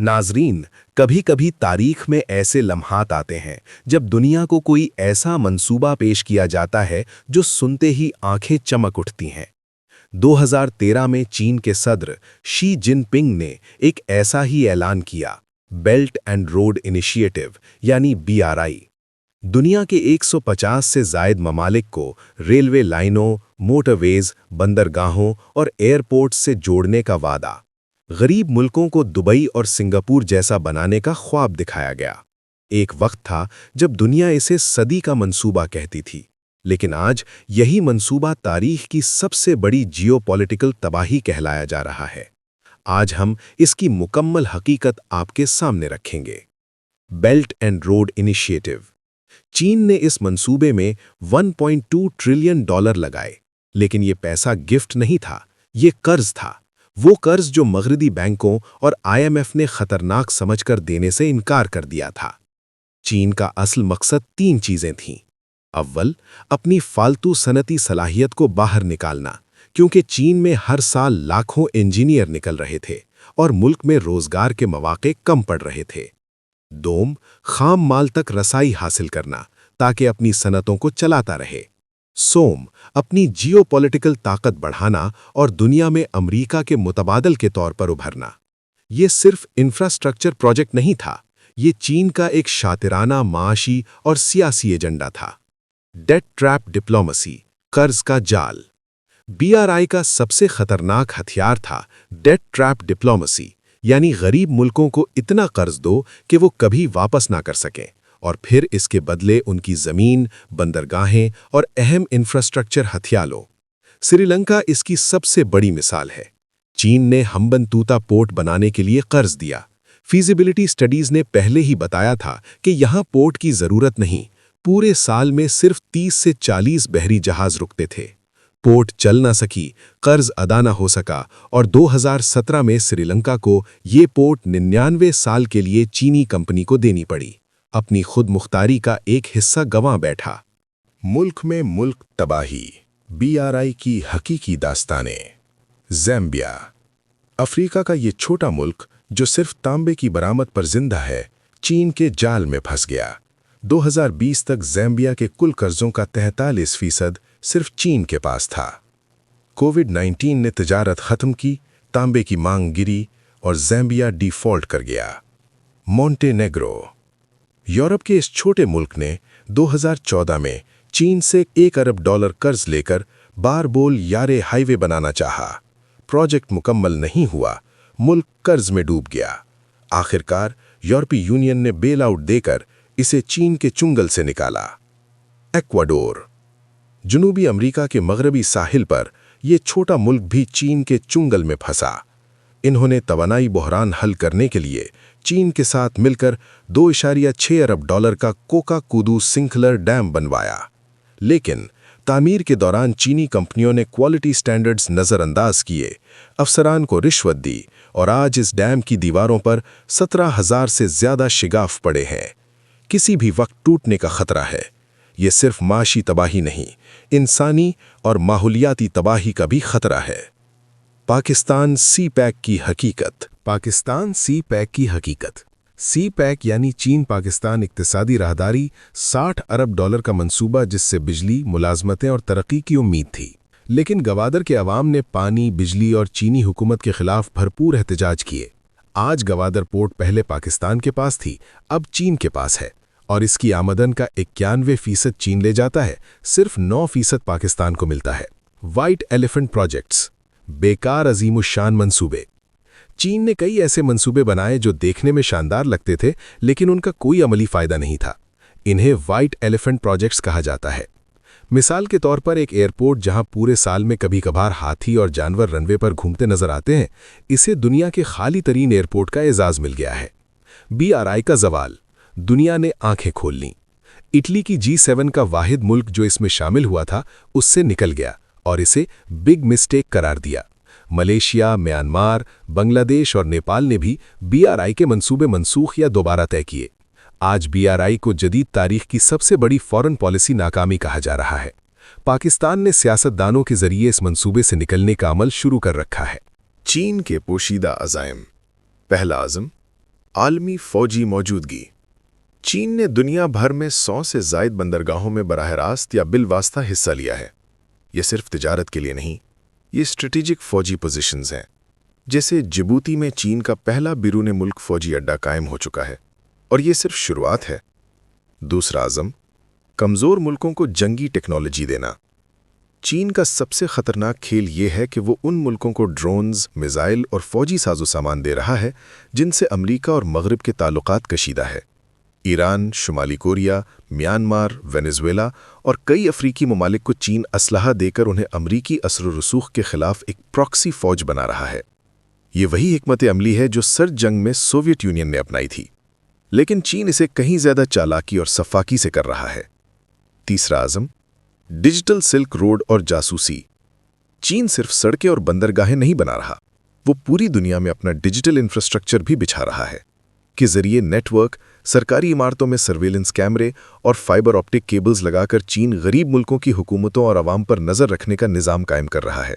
नाजरीन, कभी कभी तारीख में ऐसे लम्हात आते हैं जब दुनिया को कोई ऐसा मंसूबा पेश किया जाता है जो सुनते ही आंखें चमक उठती हैं। 2013 में चीन के सदर शी जिनपिंग ने एक ऐसा ही ऐलान किया, बेल्ट एंड रोड इनिशिएटिव यानी BRI। दुनिया के 150 से जायद ममालिक को रेलवे लाइनों, मोटरवेज, बंदरगाहों और एयरपोर्ट्स से जोड़ने का वादा। गरीब मुल्कों को दुबई और सिंगापुर जैसा बनाने का ख्वाब दिखाया गया। एक वक्त था जब दुनिया इसे सदी का मंसूबा कहती थी, लेकिन आज यही मंसूबा तारीख की सबसे बड़ी जियोपॉलिटिकल तबाही कहलाया जा रहा है। आज हम इसकी मुकम्मल हकीकत आपके सामने रखेंगे। Belt and road initiative. चीन ने इस मंसूबे में $1.2 ट्रिलियन लगाए, लेकिन ये पैसा गिफ्ट नहीं था, ये कर्ज था। वो कर्ज जो मगरबी बैंकों और IMF ने खतरनाक समझकर देने से इनकार कर दिया था। चीन का असल मकसद 3 चीजें थीं। अव्वल, अपनी फालतू सनती सलाहियत को बाहर निकालना, क्योंकि चीन में हर साल लाखों इंजीनियर निकल रहे थे और मुल्क में रोजगार के मौके कम पड़ रहे थे। दोम, खाम माल तक रसाई हासिल करना ताकि अपनी सनतों को चलाता रहे। सोम, अपनी जियोपॉलिटिकल ताकत बढ़ाना और दुनिया में अमेरिका के मुतबादल के तौर पर उभरना। ये सिर्फ इंफ्रास्ट्रक्चर प्रोजेक्ट नहीं था, ये चीन का एक शातिराना माशी और सियासी एजेंडा था। डेट ट्रैप डिप्लोमेसी, कर्ज का जाल। BRI का सबसे खतरनाक हथियार था डेट ट्रैप डिप्लोमेसी, यानी गरीब मुल्कों को इतना कर्ज दो कि वो कभी वापस ना कर सकें, और फिर इसके बदले उनकी जमीन, बंदरगाहें और अहम इंफ्रास्ट्रक्चर हथिया लो। श्रीलंका इसकी सबसे बड़ी मिसाल है। चीन ने हम्बनतोता पोर्ट बनाने के लिए कर्ज दिया। फीजिबिलिटी स्टडीज ने पहले ही बताया था कि यहाँ पोर्ट की जरूरत नहीं, पूरे साल में सिर्फ 30 से 40 बहरी जहाज रुकते थे। पोर्ट चल ना सकी, कर्ज अदा ना हो सका, और 2017 में श्रीलंका को ये पोर्ट 99 साल के लिए चीनी कंपनी को देनी पड़ी। अपनी खुद मुख्तारी का एक हिस्सा गंवा बैठा। मुल्क में मुल्क तबाही, BRI की हकीकी दास्तानें। ज़ैम्बिया, अफ्रीका का ये छोटा मुल्क जो सिर्फ तांबे की बरामद पर जिंदा है, चीन के जाल में फंस गया। 2020 तक ज़ैम्बिया के कुल कर्जों का 43% सिर्फ चीन के पास था। कोविड-19 ने तिजारत खत्म की, तांबे की मांग गिरी और ज़ैम्बिया डिफॉल्ट कर गया। मोंटेनेग्रो, यूरोप के इस छोटे मुल्क ने 2014 में चीन से $1 अरब कर्ज लेकर बारबोल यारे हाईवे बनाना चाहा। प्रोजेक्ट मुकम्मल नहीं हुआ, मुल्क कर्ज में डूब गया। आखिरकार यूरोपीय यूनियन ने बेल आउट देकर इसे चीन के चुंगल से निकाला। इक्वाडोर, जनूबी अमेरिका के मगरबी साहिल पर यह छोटा मुल्क भी चीन के चुंगल में फंसा। इन्होंने तवानाई बहरान हल करने के लिए चीन के साथ मिलकर $2.6 अरब का कोका-कूदू सिंखलर डैम बनवाया, लेकिन तामीर के दौरान चीनी कंपनियों ने क्वालिटी स्टैंडर्ड्स नज़रअंदाज किए, अफसरान को रिश्वत दी, और आज इस डैम की दीवारों पर 17,000 से ज़्यादा शिगाफ पड़े हैं। किसी भी वक्त टूटने का खतरा है। ये सिर्फ माशी तबाही नहीं, इंसानी और माहौलियाती तबाही का भी खतरा है। पाकिस्तान CPEC की हकीकत। पाकिस्तान CPEC की हकीकत। CPEC यानी चीन पाकिस्तान इक्तिसादी राहदारी, $60 अरब का मंसूबा, जिससे बिजली, मुलाजमतें और तरक्की की उम्मीद थी। लेकिन गवादर के अवाम ने पानी, बिजली और चीनी हुकूमत के खिलाफ भरपूर एहतजाज किए। आज गवादर पोर्ट पहले पाकिस्तान के पास थी, अब चीन के पास है, और इसकी आमदन का 91% चीन ले जाता है, सिर्फ 9% पाकिस्तान को मिलता है। व्हाइट एलिफेंट प्रोजेक्ट्स, बेकार अजीमुशान मंसूबे। चीन ने कई ऐसे मंसूबे बनाए जो देखने में शानदार लगते थे, लेकिन उनका कोई अमली फायदा नहीं था। इन्हें व्हाइट एलिफेंट प्रोजेक्ट्स कहा जाता है। मिसाल के तौर पर एक एयरपोर्ट जहां पूरे साल में कभी कभार हाथी और जानवर रनवे पर घूमते नजर आते हैं, इसे दुनिया के खाली तरीन एयरपोर्ट का एजाज मिल गया है। BRI का जवाल, दुनिया ने आंखें खोल लीं। इटली की G7 का वाहिद मुल्क जो इसमें शामिल हुआ था, उससे निकल गया और इसे बिग मिस्टेक करार दिया। मलेशिया, म्यांमार, बांग्लादेश और नेपाल ने भी BRI के मंसूबे मनसूख या दोबारा तय किए। आज BRI को जदीद तारीख की सबसे बड़ी फॉरेन पॉलिसी नाकामी कहा जा रहा है। पाकिस्तान ने सियासतदानों के जरिए इस मंसूबे से निकलने का अमल शुरू कर रखा है। चीन के पोशीदा अज़ाइम। पहला अज़म, عالمی فوجی موجودگی۔ چین نے دنیا بھر میں 100 سے زائد بندرگاہوں میں براہ راست یا بالواسطہ حصہ لیا ہے۔ یہ صرف تجارت کے لیے نہیں، یہ اسٹریٹجک فوجی پوزیشنز ہیں۔ جیسے جبوتی میں چین کا پہلا بیرون ملک فوجی اڈہ قائم ہو چکا ہے، اور یہ صرف شروعات ہے۔ دوسرا عزم، کمزور ملکوں کو جنگی ٹیکنالوجی دینا۔ چین کا سب سے خطرناک کھیل یہ ہے کہ وہ ان ملکوں کو ڈرونز، میزائل اور فوجی ساز و سامان دے رہا ہے جن سے امریکہ اور مغرب کے تعلقات کشیدہ ہے۔ ایران، شمالی کوریا، میانمار، وینزویلا اور کئی افریقی ممالک کو چین اسلحہ دے کر انہیں امریکی اثر و رسوخ کے خلاف ایک پراکسی فوج بنا رہا ہے۔ یہ وہی حکمت عملی ہے جو سرد جنگ میں سوویت یونین نے اپنائی تھی، لیکن چین اسے کہیں زیادہ چالاکی اور صفاقی سے کر رہا ہے۔ تیسرا عزم، ڈیجیٹل سلک روڈ اور جاسوسی۔ چین صرف سڑکیں اور بندرگاہیں نہیں بنا رہا، وہ پوری دنیا میں اپنا ڈیجیٹل انفراسٹرکچر بھی بچھا رہا ہے، کے ذریعے نیٹ ورک، سرکاری عمارتوں میں سرویلنس کیمرے اور فائبر آپٹک کیبلز لگا کر چین غریب ملکوں کی حکومتوں اور عوام پر نظر رکھنے کا نظام قائم کر رہا ہے۔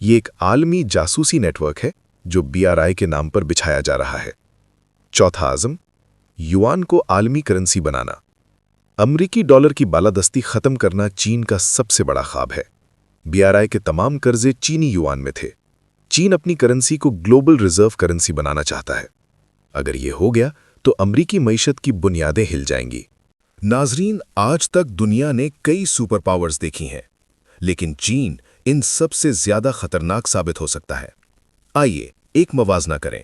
یہ ایک عالمی جاسوسی نیٹ ورک ہے جو BRI کے نام پر بچھایا جا رہا ہے۔ چوتھا عزم، یوان کو عالمی کرنسی بنانا۔ امریکی ڈالر کی بالادستی ختم کرنا چین کا سب سے بڑا خواب ہے۔ BRI کے تمام قرضے چینی یوان میں تھے۔ چین اپنی کرنسی کو گلوبل ریزرو کرنسی بنانا چاہتا ہے۔ اگر یہ ہو گیا تو امریکی معیشت کی بنیادیں ہل جائیں گی۔ ناظرین، آج تک دنیا نے کئی سپر پاورز دیکھی ہیں، لیکن چین ان سب سے زیادہ خطرناک ثابت ہو سکتا ہے۔ آئیے ایک موازنہ کریں۔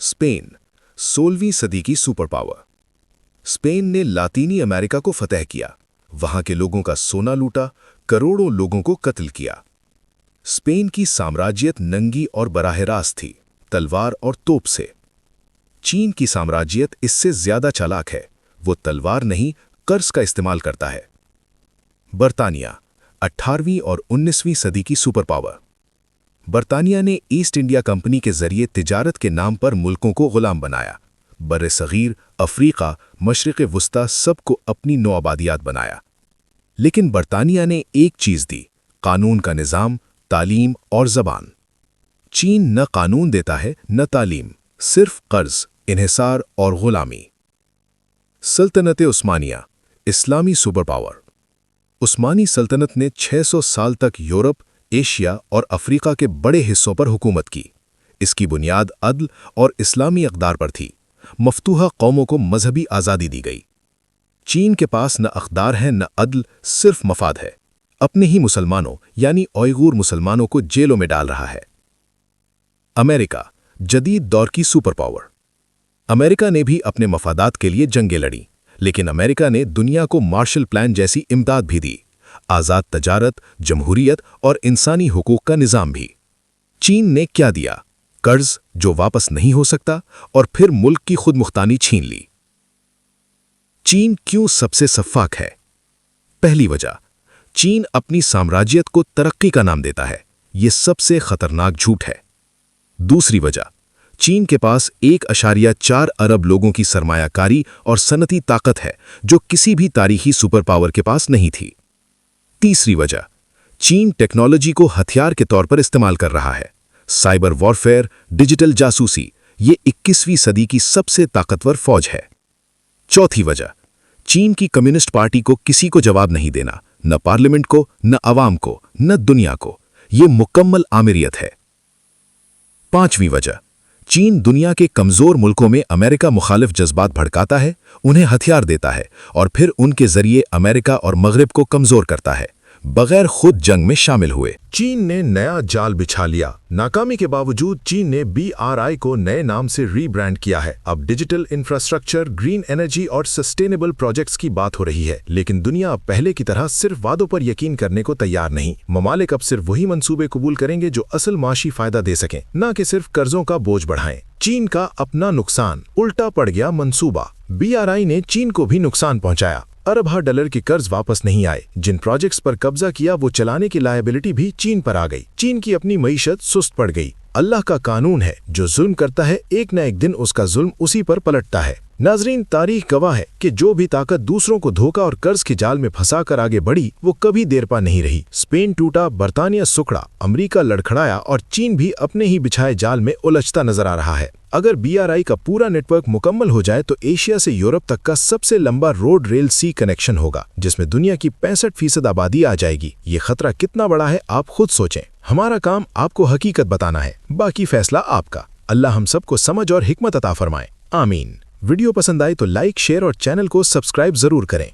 اسپین، 16ویں صدی کی سپر پاور۔ اسپین نے لاطینی امریکہ کو فتح کیا، وہاں کے لوگوں کا سونا لوٹا، کروڑوں لوگوں کو قتل کیا۔ اسپین کی سامراجیت ننگی اور براہ راست تھی، تلوار اور توپ سے۔ چین کی سامراجیت اس سے زیادہ چالاک ہے، وہ تلوار نہیں، قرض کا استعمال کرتا ہے۔ برطانیہ، 18ویں اور 19ویں صدی کی سپر پاور۔ برطانیہ نے ایسٹ انڈیا کمپنی کے ذریعے تجارت کے نام پر ملکوں کو غلام بنایا، بر صغیر، افریقہ، مشرق وسطیٰ سب کو اپنی نوآبادیات بنایا۔ لیکن برطانیہ نے ایک چیز دی، قانون کا نظام، تعلیم اور زبان۔ چین نہ قانون دیتا ہے نہ تعلیم، صرف قرض، انحصار اور غلامی۔ سلطنت عثمانیہ، اسلامی سپر پاور۔ عثمانی سلطنت نے 600 سال تک یورپ، ایشیا اور افریقہ کے بڑے حصوں پر حکومت کی۔ اس کی بنیاد عدل اور اسلامی اقدار پر تھی۔ مفتوحہ قوموں کو مذہبی آزادی دی گئی۔ چین کے پاس نہ اقدار ہے نہ عدل، صرف مفاد ہے۔ اپنے ہی مسلمانوں یعنی اوئغور مسلمانوں کو جیلوں میں ڈال رہا ہے۔ امریکہ، جدید دور کی سپر پاور۔ امریکہ نے بھی اپنے مفادات کے لیے جنگیں لڑیں، لیکن امریکہ نے دنیا کو مارشل پلان جیسی امداد بھی دی، آزاد تجارت، جمہوریت اور انسانی حقوق کا نظام بھی۔ چین نے کیا دیا؟ قرض جو واپس نہیں ہو سکتا، اور پھر ملک کی خود مختاری چھین لی۔ چین کیوں سب سے شفاف ہے؟ پہلی وجہ، چین اپنی سامراجیت کو ترقی کا نام دیتا ہے، یہ سب سے خطرناک جھوٹ ہے۔ دوسری وجہ، چین کے پاس 1.4 ارب لوگوں کی سرمایہ کاری اور صنعتی طاقت ہے جو کسی بھی تاریخی سپر پاور کے پاس نہیں تھی۔ تیسری وجہ، چین ٹیکنالوجی کو ہتھیار کے طور پر استعمال کر رہا ہے۔ سائبر وارفیئر، ڈیجیٹل جاسوسی، یہ 21ویں صدی کی سب سے طاقتور فوج ہے۔ چوتھی وجہ، چین کی کمیونسٹ پارٹی کو کسی کو جواب نہیں دینا، نہ پارلیمنٹ کو، نہ عوام کو، نہ دنیا کو، یہ مکمل آمریت ہے۔ پانچویں وجہ، چین دنیا کے کمزور ملکوں میں امریکہ مخالف جذبات بھڑکاتا ہے، انہیں ہتھیار دیتا ہے اور پھر ان کے ذریعے امریکہ اور مغرب کو کمزور کرتا ہے، بغیر خود جنگ میں شامل ہوئے۔ چین نے نیا جال بچھا لیا۔ ناکامی کے باوجود چین نے BRI کو نئے نام سے ری برانڈ کیا ہے۔ اب ڈیجیٹل انفراسٹرکچر، گرین انرجی اور سسٹینیبل پروجیکٹس کی بات ہو رہی ہے، لیکن دنیا اب پہلے کی طرح صرف وعدوں پر یقین کرنے کو تیار نہیں۔ ممالک اب صرف وہی منصوبے قبول کریں گے جو اصل معاشی فائدہ دے سکیں، نہ کہ صرف قرضوں کا بوجھ بڑھائیں۔ چین کا اپنا نقصان، الٹا پڑ گیا منصوبہ۔ BRI نے چین کو بھی نقصان پہنچایا۔ اربوں ڈالر کے قرض واپس نہیں آئے۔ جن پروجیکٹس پر قبضہ کیا وہ چلانے کی لائبلٹی بھی چین پر آ گئی۔ چین کی اپنی معیشت سست پڑ گئی۔ اللہ کا قانون ہے، جو ظلم کرتا ہے ایک نہ ایک دن اس کا ظلم اسی پر پلٹتا ہے۔ नाजरीन, तारीख गवाह है कि जो भी ताकत दूसरों को धोखा और कर्ज के जाल में फंसाकर आगे बढ़ी, वो कभी देर पा नहीं रही। स्पेन टूटा, बर्तानिया सुखड़ा, अमेरिका लड़खड़ाया और चीन भी अपने ही बिछाए जाल में उलझता नजर आ रहा है। अगर BRI का पूरा नेटवर्क मुकम्मल हो जाए तो एशिया से यूरोप तक का सबसे लंबा रोड रेल सी कनेक्शन होगा, जिसमें दुनिया की 65% आबादी आ जाएगी। ये खतरा कितना बड़ा है आप खुद सोचें। हमारा काम आपको हकीकत बताना है, बाकी फैसला आपका। अल्लाह हम सबको समझ और हिकमत अता फरमाए, आमीन। वीडियो पसंद आए तो लाइक, शेयर और चैनल को सब्सक्राइब जरूर करें।